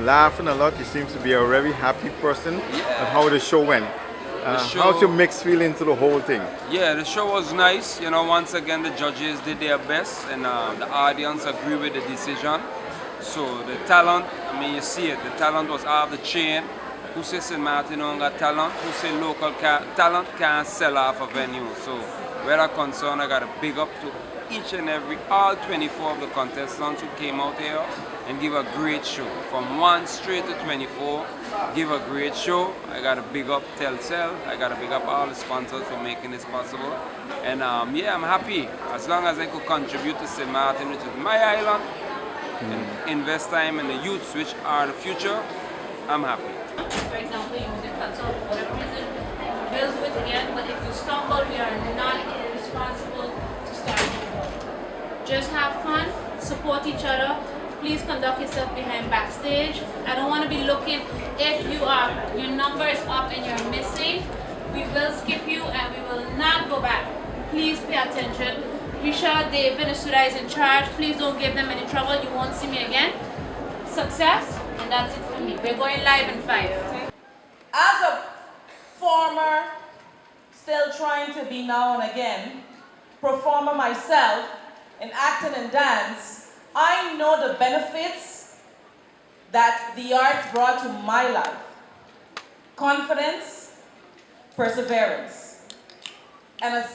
laughing a lot. You seem to be a very happy person. Yeah. And how the show went. How's your mixed feeling to the whole thing? Yeah, the show was nice. You know, once again, the judges did their best, and the audience agreed with the decision. So the talent, I mean, you see it. The talent was off the chain. Who says St. Martin don't got talent? Who say local talent can't sell off a venue? So where I'm concerned, I got to big up to each and every, all 24 of the contestants who came out here and give a great show. From 1 straight to 24, give a great show. I got to big up Telcel. I got to big up all the sponsors for making this possible. And yeah, I'm happy. As long as I could contribute to St. Martin, which is my island, and invest time in the youths, which are the future, I'm happy. For example, you did consult for whatever reason, we'll do it again, but if you stumble, we are not responsible to start over. Just have fun, support each other. Please conduct yourself behind backstage. I don't want to be looking, if your number is up and you're missing, we will skip you and we will not go back. Please pay attention. Richard, David, and Suda is in charge. Please don't give them any trouble. You won't see me again. Success. And that's it for me. We're going live in 5. As a former, still trying to be now and again, performer myself in acting and dance, I know the benefits that the arts brought to my life. Confidence, perseverance, and a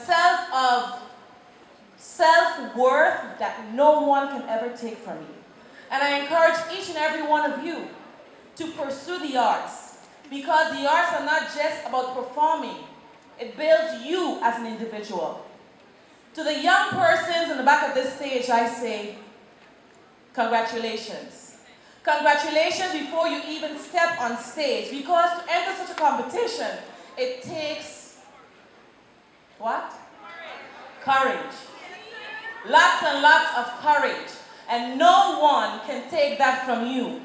self-worth that no one can ever take from me. And I encourage each and every one of you to pursue the arts, because the arts are not just about performing. It builds you as an individual. To the young persons in the back of this stage, I say, congratulations. Congratulations before you even step on stage, because to enter such a competition, it takes what? Courage. Lots and lots of courage. And no one can take that from you.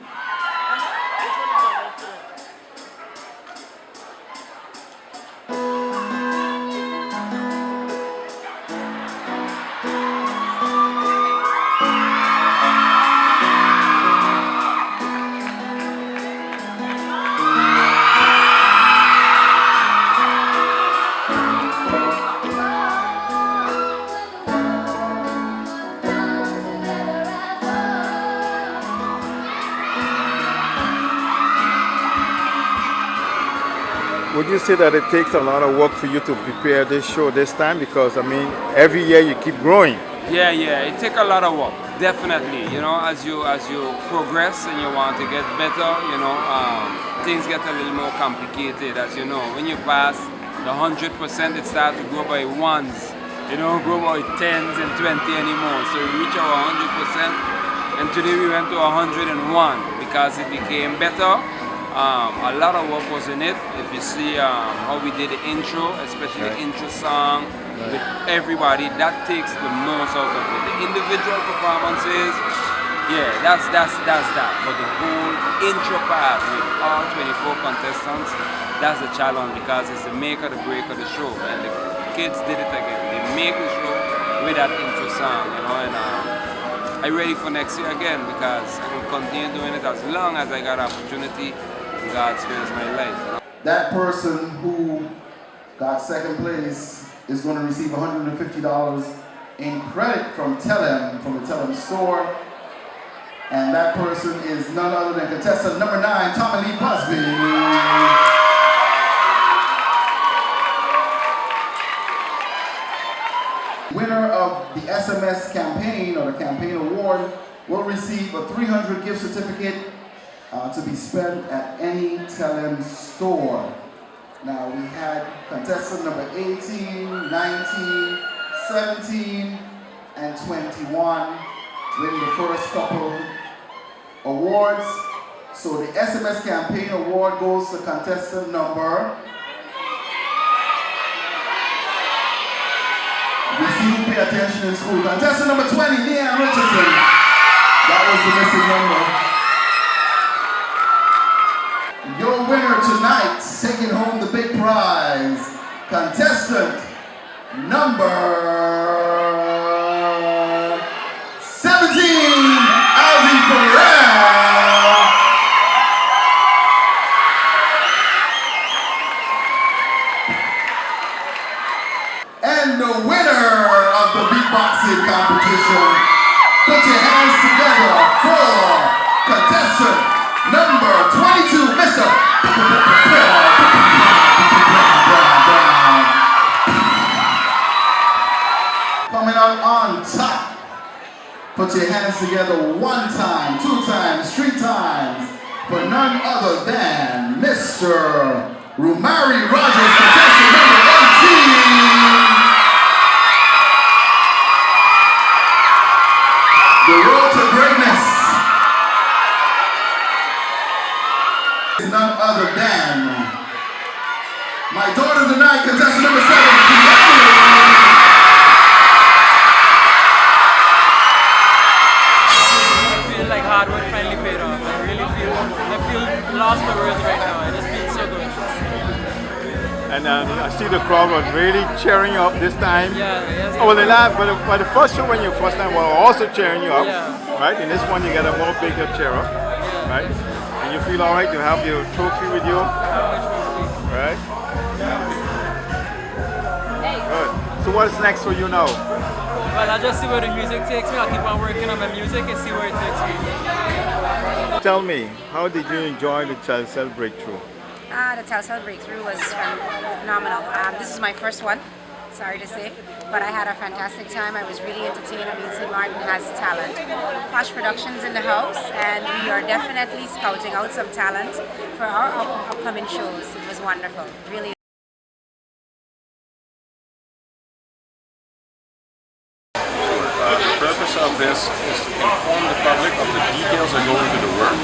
Would you say that it takes a lot of work for you to prepare this show this time? Because, I mean, every year you keep growing. Yeah, it takes a lot of work, definitely. You know, as you progress and you want to get better, you know, things get a little more complicated. As you know, when you pass the 100%, it starts to grow by ones. You don't grow by 10s and 20 anymore. So we reach our 100%, and today we went to 101 because it became better. A lot of work was in it. If you see how we did the intro, especially the intro song with everybody, that takes the most out of it. The individual performances, yeah, that's that. But the whole intro part with all 24 contestants, that's the challenge, because it's the make or the break of the show. And the kids did it again. They make the show with that intro song, you know. And I'm ready for next year again, because I will continue doing it as long as I got an opportunity. God spares my life. That person who got second place is going to receive $150 in credit from Telem, from the Telem store. And that person is none other than contestant number 9, Tommy Lee Busby. Winner of the SMS campaign, or the campaign award, will receive a $300 gift certificate to be spent at any Telem store. Now we had contestant number 18, 19, 17, and 21 win the first couple awards. So the SMS campaign award goes to contestant number, we see who pay attention in school, contestant number 20, Leanne Richardson. That was the missing number. Your winner tonight, taking home the big prize, contestant number 17, Aldi Ferrer. competition. Put your hands together for contestant number 22, Mr. Coming out on top. Put your hands together 1 time, 2 times, 3 times for none other than Mr. Rumari Rogers, contestant number 18. The road to greatness is none other than my daughter tonight, contestant number 7. Like hard work finally paid off. I really feel lost for words right now. I just feel so good. And I see the crowd was really cheering you up this time. Yeah, yes. Oh, well, they laughed, but the first show when you first time were also cheering you up, Yeah. right? In this one you get a more bigger cheer up, right? And you feel all right to have your trophy with you, right? Good. So what's next for you now? Well, I'll just see where the music takes me. I'll keep on working on my music and see where it takes me. Tell me, how did you enjoy the Child Cell Breakthrough? The Telcel Breakthrough was phenomenal. This is my first one, sorry to say, but I had a fantastic time. I was really entertained. I mean, St. Martin has talent. Posh Productions in the house, and we are definitely scouting out some talent for our upcoming shows. It was wonderful, really. The purpose of this is to inform the public of the details that go into the work.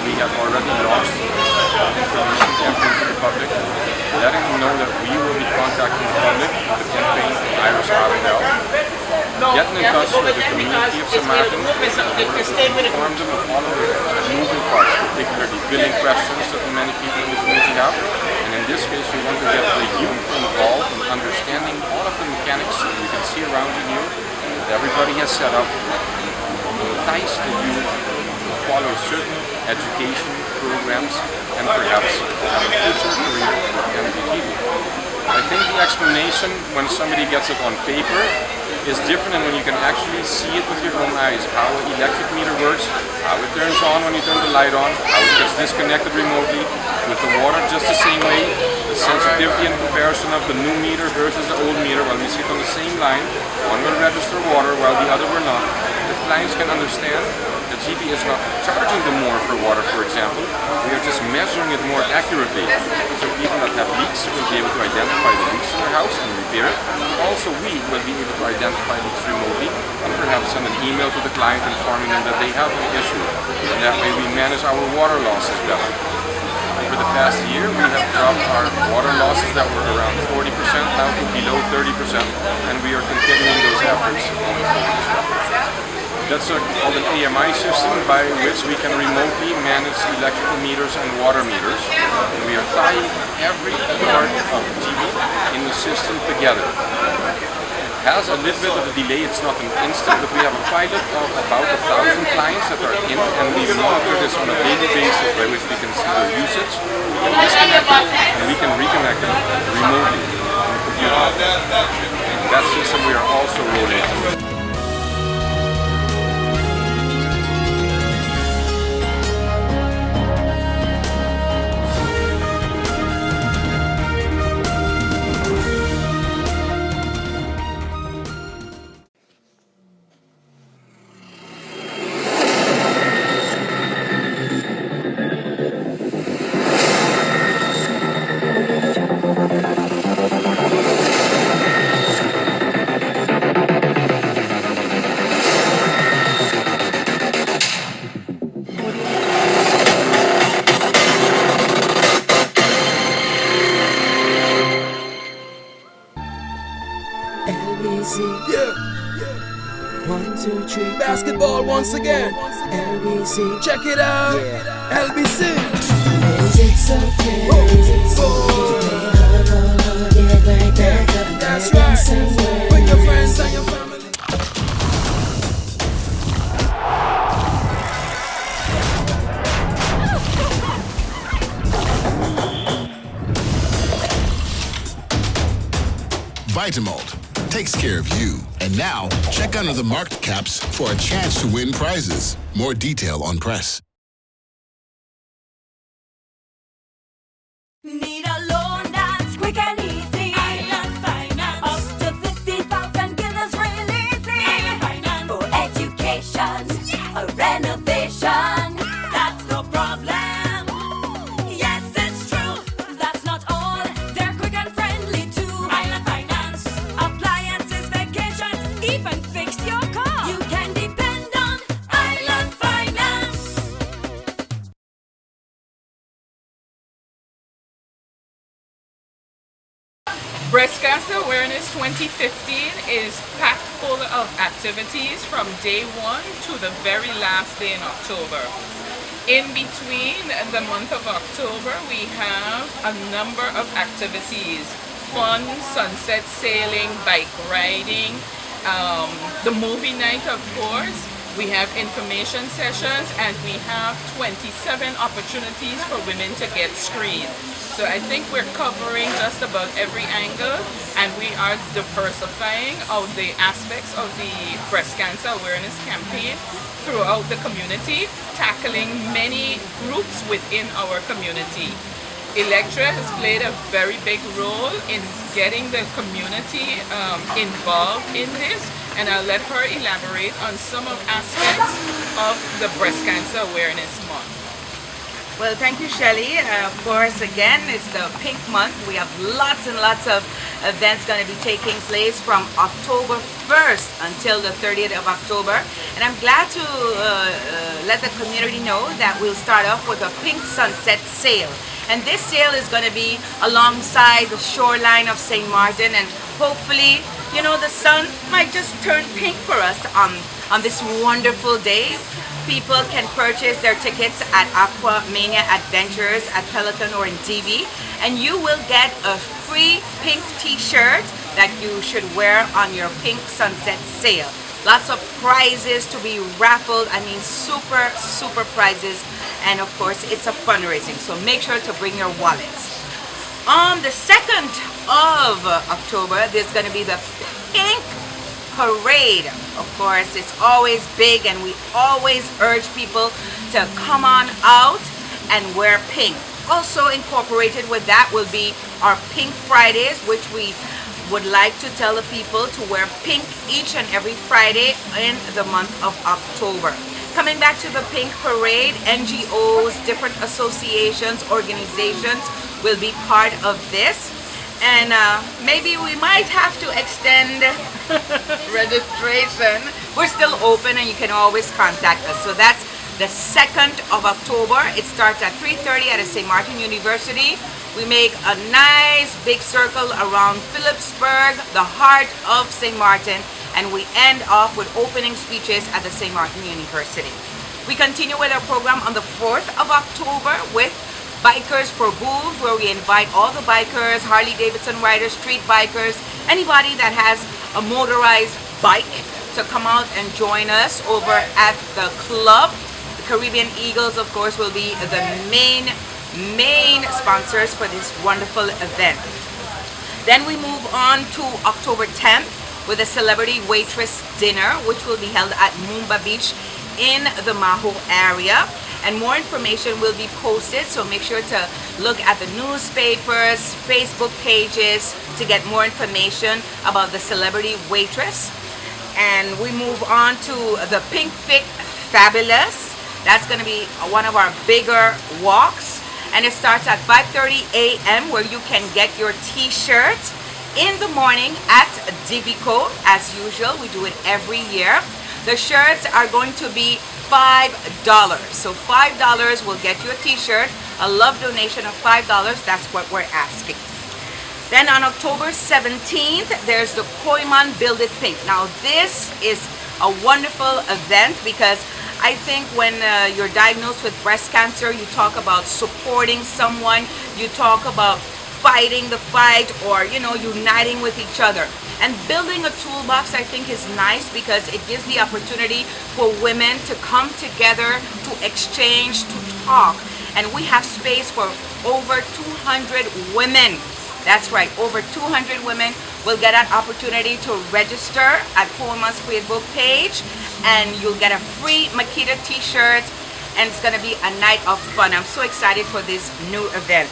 We have already launched information campaign to the public, letting them know that we will be contacting the public with the campaign from Iris Arendelle, getting in touch with the community of St. Martin in order to inform them of all of the moving parts, particularly billing questions that many people in the community have. And in this case, we want to get the youth involved in understanding all of the mechanics that you can see around you that everybody has set up to entice the youth to follow certain education programs and perhaps have a future career in MDTV. I think the explanation when somebody gets it on paper is different than when you can actually see it with your own eyes, how an electric meter works, how it turns on when you turn the light on, how it gets disconnected remotely, with the water just the same way, the sensitivity and comparison of the new meter versus the old meter while we sit on the same line, one will register water while the other will not. The clients can understand that GP is not charging them more for water, for example, we are just measuring it more accurately. So people that have leaks will be able to identify the leaks in their house and repair it. Also we will be able to identify leaks remotely and perhaps send an email to the client informing them that they have an issue. And that way we manage our water losses better. Over the past year we have dropped our water losses that were around 40% now to below 30%, and we are continuing those efforts going forward as well. That's called an AMI system by which we can remotely manage electrical meters and water meters. And we are tying every part of GB in the system together. It has a little bit of a delay, it's not an instant, but we have a pilot of about 1,000 clients that are in, and we monitor this on a daily basis by which we can see their usage, we can disconnect it, and we can reconnect it remotely on the computer. And that system we are also rolling out. Basketball once again. LBC. Check it out. Yeah. LBC. It's okay. That's right. Bring your friends and your family. Vitamalt. takes care of you. And now, check under the marked caps for a chance to win prizes. More detail on press. Need a loan that's quick and easy. Island Finance. Up to 50,000 guineas really easy. Island Finance. For education, yes. A renovation, that's no problem. Yes, it's true. That's not all. They're quick and friendly too. Island Finance. Appliances, vacations, even fix your car. You can depend on Island Finance. Breast Cancer Awareness 2015 is packed full of activities from day 1 to the very last day in October. In between the month of October, we have a number of activities. Fun, sunset sailing, bike riding, the movie night, of course. We have information sessions, and we have 27 opportunities for women to get screened. So I think we're covering just about every angle, and we are diversifying of the aspects of the breast cancer awareness campaign throughout the community, tackling many groups within our community. Electra has played a very big role in getting the community involved in this, and I'll let her elaborate on some of aspects of the Breast Cancer Awareness Month. Well, thank you, Shelley. Of course, again, it's the Pink Month. We have lots and lots of events going to be taking place from October 1st until the 30th of October. And I'm glad to let the community know that we'll start off with a Pink Sunset Sale. And this sale is going to be alongside the shoreline of St. Martin, and hopefully, you know, the sun might just turn pink for us on this wonderful day. People can purchase their tickets at Aquamania Adventures at Pelican or in DB, and you will get a free pink t-shirt that you should wear on your Pink Sunset Sale. Lots of prizes to be raffled. I mean, super, super prizes. And of course, it's a fundraising, so make sure to bring your wallets. On the 2nd of October, there's going to be the Pink Parade. Of course, it's always big, and we always urge people to come on out and wear pink. Also incorporated with that will be our Pink Fridays, which we would like to tell the people to wear pink each and every Friday in the month of October. Coming back to the Pink Parade, NGOs, different associations, organizations will be part of this. And maybe we might have to extend registration. We're still open, and you can always contact us. So that's the 2nd of October. It starts at 3:30 at St. Martin University. We make a nice big circle around Phillipsburg, the heart of St. Martin, and we end off with opening speeches at the St. Martin University. We continue with our program on the 4th of October with Bikers for Boobs, where we invite all the bikers, Harley-Davidson riders, street bikers, anybody that has a motorized bike to come out and join us over at the club. The Caribbean Eagles, of course, will be the main sponsors for this wonderful event. Then we move on to October 10th with a celebrity waitress dinner, which will be held at Moomba Beach in the Maho area. And more information will be posted, so make sure to look at the newspapers, Facebook pages to get more information about the celebrity waitress. And we move on to the Pink Fit Fabulous. That's going to be one of our bigger walks, and it starts at 5:30 a.m. where you can get your t-shirt in the morning at Divico. As usual, we do it every year. The shirts are going to be $5. So $5 will get you a t-shirt, a love donation of $5. That's what we're asking. Then on October 17th, there's the Koiman Build It Pink. Now this is a wonderful event because I think when you're diagnosed with breast cancer, you talk about supporting someone, you talk about fighting the fight, or uniting with each other. And building a toolbox, I think, is nice because it gives the opportunity for women to come together, to exchange, to talk. And we have space for over 200 women. That's right, over 200 women will get an opportunity to register at Coleman's Facebook page, and you'll get a free Makita t-shirt, and it's going to be a night of fun. I'm so excited for this new event.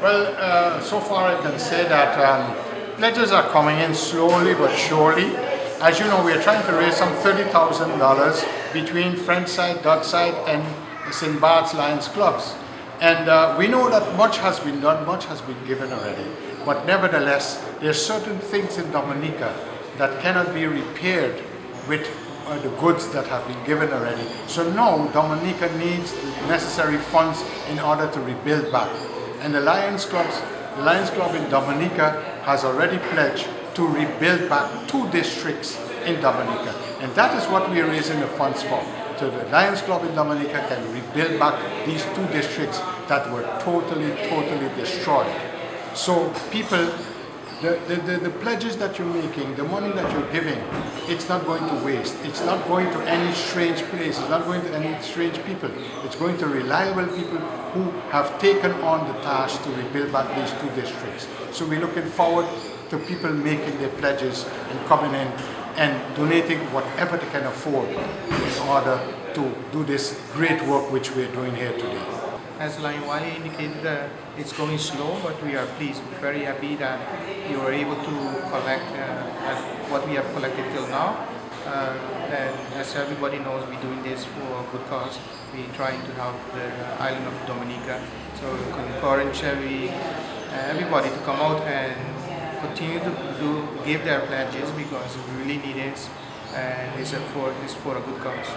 Well, so far I can say that pledges are coming in slowly but surely. As you know, we are trying to raise some $30,000 between Friendside, Dockside and St. Bart's Lions clubs. And we know that much has been done, much has been given already. But nevertheless, there are certain things in Dominica that cannot be repaired with the goods that have been given already. So now Dominica needs the necessary funds in order to rebuild back. And the Lions Club in Dominica has already pledged to rebuild back 2 districts in Dominica. And that is what we are raising the funds for. So the Lions Club in Dominica can rebuild back these 2 districts that were totally destroyed. So people, the pledges that you're making, the money that you're giving, it's not going to waste. It's not going to any strange place. It's not going to any strange people. It's going to reliable people who have taken on the task to rebuild back these 2 districts. So we're looking forward to people making their pledges and coming in and donating whatever they can afford in order to do this great work which we're doing here today. As Lion Wali indicated, it's going slow, but we are pleased, very happy that you are able to collect what we have collected till now. And as everybody knows, we're doing this for a good cause. We're trying to help the island of Dominica. So we encourage everybody to come out and continue to give their pledges, because we really need it, and it's for a good cause.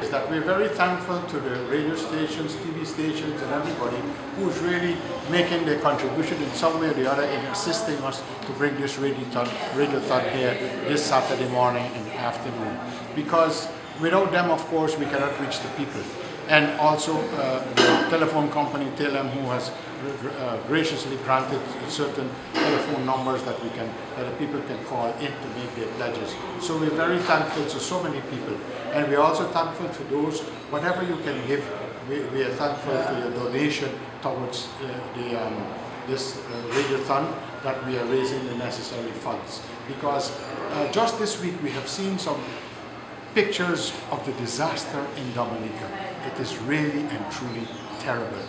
Is that we're very thankful to the radio stations, TV stations and everybody who's really making their contribution in some way or the other in assisting us to bring this radiothon here this Saturday morning and afternoon. Because without them, of course, we cannot reach the people. And also the telephone company TLM, who has graciously granted certain telephone numbers that the people can call in to make their pledges. So we're very thankful to so many people, and we're also thankful to those, whatever you can give, we are thankful for your donation towards this radiothon, that we are raising the necessary funds. Because just this week we have seen some pictures of the disaster in Dominica. It is really and truly terrible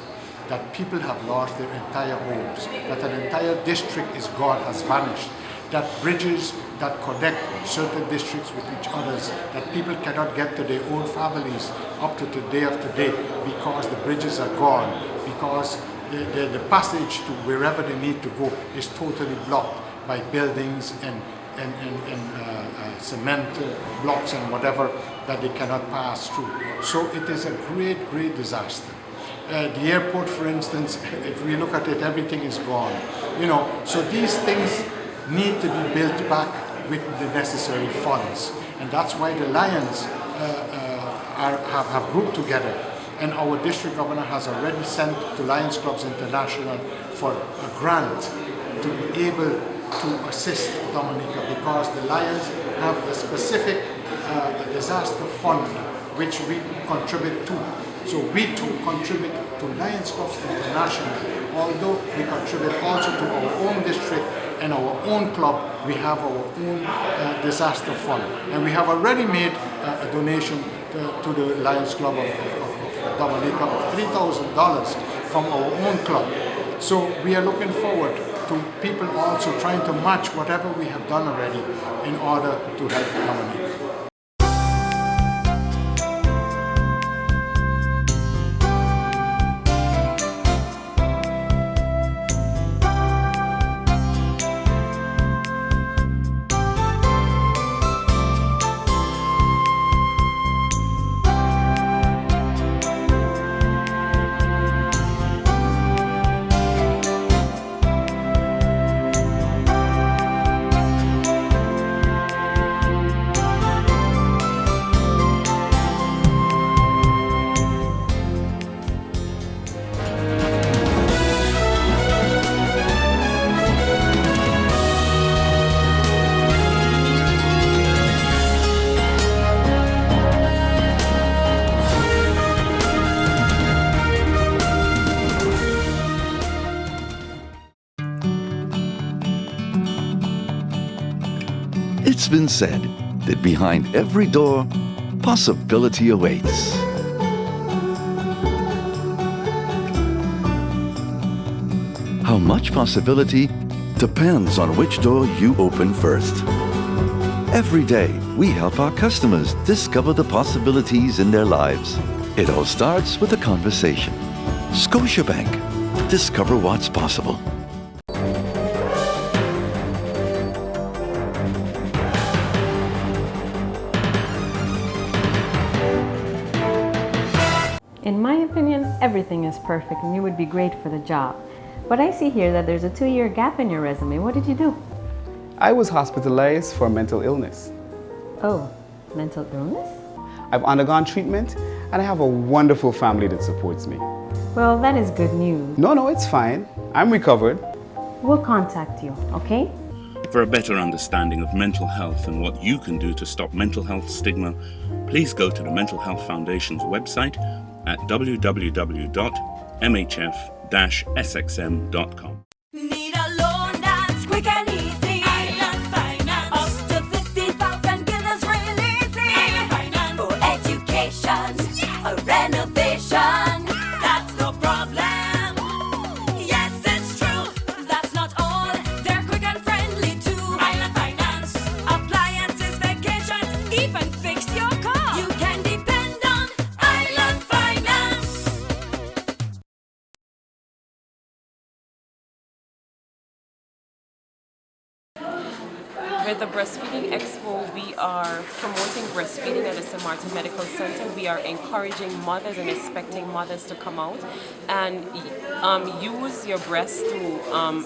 that people have lost their entire homes, that an entire district is gone, has vanished, that bridges that connect certain districts with each others, that people cannot get to their own families up to today of today because the bridges are gone, because the passage to wherever they need to go is totally blocked by buildings and cement blocks and whatever that they cannot pass through. So it is a great disaster. The airport, for instance, if we look at it, everything is gone. You know, so these things need to be built back with the necessary funds, and that's why the Lions have grouped together. And our district governor has already sent to Lions Clubs International for a grant to be able to assist Dominica, because the Lions have a specific disaster fund which we contribute to. So we too contribute to Lions Clubs International, although we contribute also to our own district and our own club. We have our own disaster fund, and we have already made a donation to the Lions Club of Dominica of $3,000 from our own club. So we are looking forward to people also trying to match whatever we have done already in order to help Dominica. It's been said that behind every door, possibility awaits. How much possibility depends on which door you open first. Every day, we help our customers discover the possibilities in their lives. It all starts with a conversation. Scotiabank. Discover what's possible. In my opinion, everything is perfect and you would be great for the job. But I see here that there's a 2-year gap in your resume. What did you do? I was hospitalized for mental illness. Oh, mental illness? I've undergone treatment and I have a wonderful family that supports me. Well, that is good news. No, it's fine. I'm recovered. We'll contact you, okay? For a better understanding of mental health and what you can do to stop mental health stigma, please go to the Mental Health Foundation's website at www.mhf-sxm.com. Need a loan that's quick and easy. Island Finance. Up to 50,000 guineas real easy. Island Finance. For education, a renovation. That's no problem. Yes, it's true. That's not all. They're quick and friendly too. Island Finance. Appliances, vacations, even fix your car. You can depend on Island Finance. With the Breastfeeding Expo, we are promoting breastfeeding at the St. Martin Medical Center. We are encouraging mothers and expecting mothers to come out and use your breast to,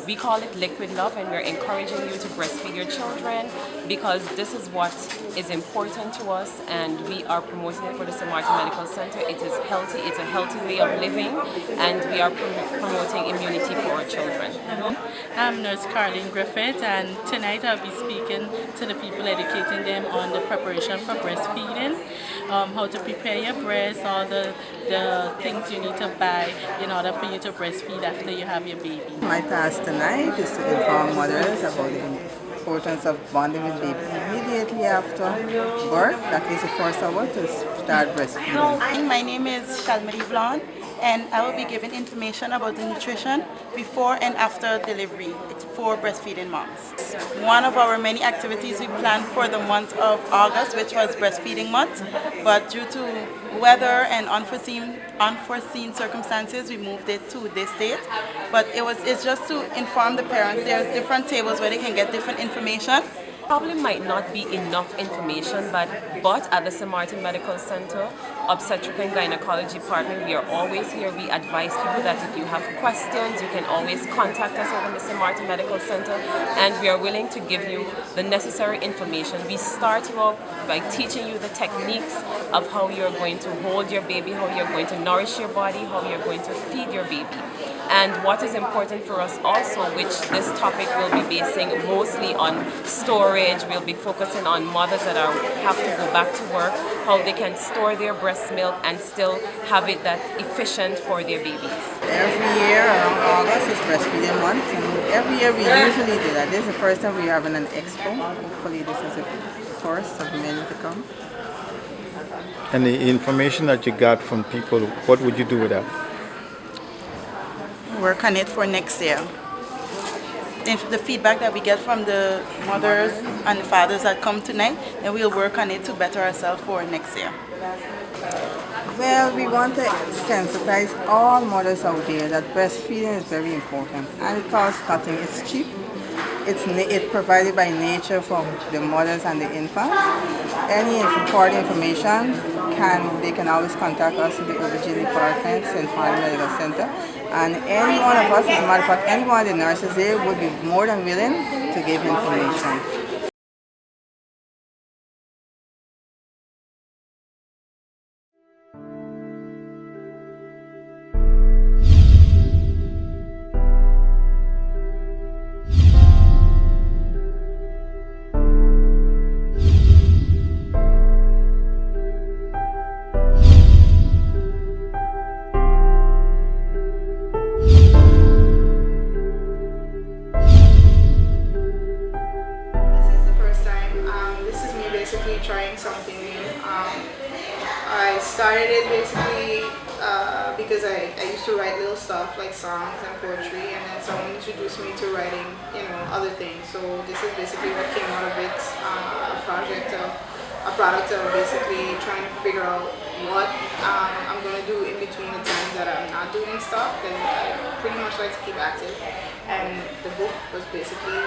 we call it liquid love, and we're encouraging you to breastfeed your children because this is what is important to us, and we are promoting it for the St. Martin Medical Center. It is healthy, it's a healthy way of living, and we are promoting immunity for our children. I'm Nurse Carlene Griffith, and tonight I'll be speaking to the people, educating them on the preparation for breastfeeding, how to prepare your breast, all the things you need to buy in order for you to breastfeed after you have your baby. My task tonight is to inform mothers about the importance of bonding with baby immediately after birth, at least the first hour, to start breastfeeding. My name is Shalmarie Blanc, and I will be giving information about the nutrition before and after delivery for breastfeeding moms. One of our many activities we planned for the month of August, which was breastfeeding month, but due to weather and unforeseen circumstances, we moved it to this date. But it's just to inform the parents. There's different tables where they can get different information. Probably might not be enough information, but at the St. Martin Medical Center, obstetric and gynecology department, we are always here. We advise people that if you have questions, you can always contact us over the St. Martin Medical Center, and we are willing to give you the necessary information. We start you off by teaching you the techniques of how you're going to hold your baby, how you're going to nourish your body, how you're going to feed your baby. And what is important for us also, which this topic will be basing mostly on storage, we'll be focusing on mothers that have to go back to work, how they can store their breast milk and still have it that efficient for their babies. Every year around August is breastfeeding month, and every year we usually do that. This is the first time we're having an expo. Hopefully this is the first of many to come. And the information that you got from people, what would you do with that? Work on it for next year. If the feedback that we get from the mothers and the fathers that come tonight, then we'll work on it to better ourselves for next year. Well, we want to sensitize all mothers out there that breastfeeding is very important, and it costs nothing. It's cheap. It's provided by nature for the mothers and the infants. Any important information, they can always contact us in the OBG department, St. Martin Medical Center. And any one of us, as a matter of fact, any one of the nurses there would be more than willing to give information. started it basically because I used to write little stuff like songs and poetry, and then someone introduced me to writing, other things. So this is basically what came out of it, a product of basically trying to figure out what I'm going to do in between the times that I'm not doing stuff, and I pretty much like to keep active. And the book was basically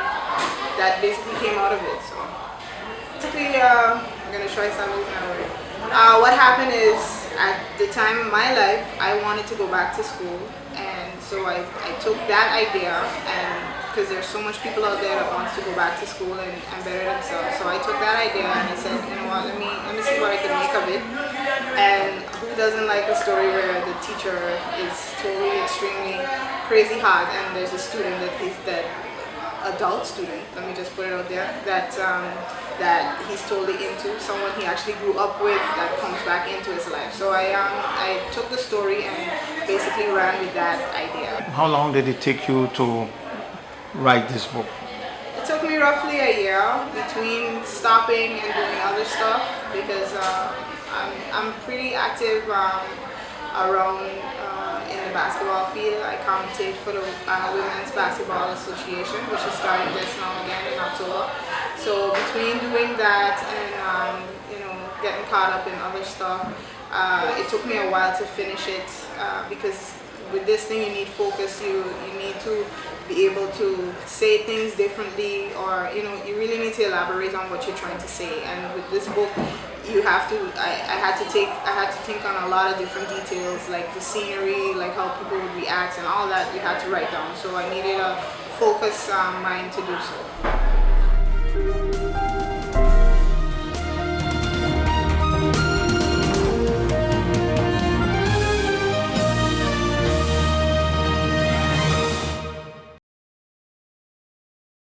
came out of it. So basically, I'm going to try something now. What happened is, at the time of my life, I wanted to go back to school, and so I took that idea, and because there's so much people out there that wants to go back to school and better themselves, so I took that idea and I said, you know what, let me see what I can make of it. And who doesn't like a story where the teacher is totally extremely crazy hard, and there's a student that adult student, let me just put it out there, that he's totally into, someone he actually grew up with that comes back into his life. So I took the story and basically ran with that idea. How long did it take you to write this book? It took me roughly a year between stopping and doing other stuff, because I'm pretty active around in the basketball field. I commentate for the Women's Basketball Association, which is starting just now again in October. So between doing that and getting caught up in other stuff, it took me a while to finish it, because with this thing you need focus. You need to be able to say things differently, or you really need to elaborate on what you're trying to say. And with this book, you have to. I had to think on a lot of different details, like the scenery, like how people would react, and all that you had to write down. So I needed a focused mind to do so.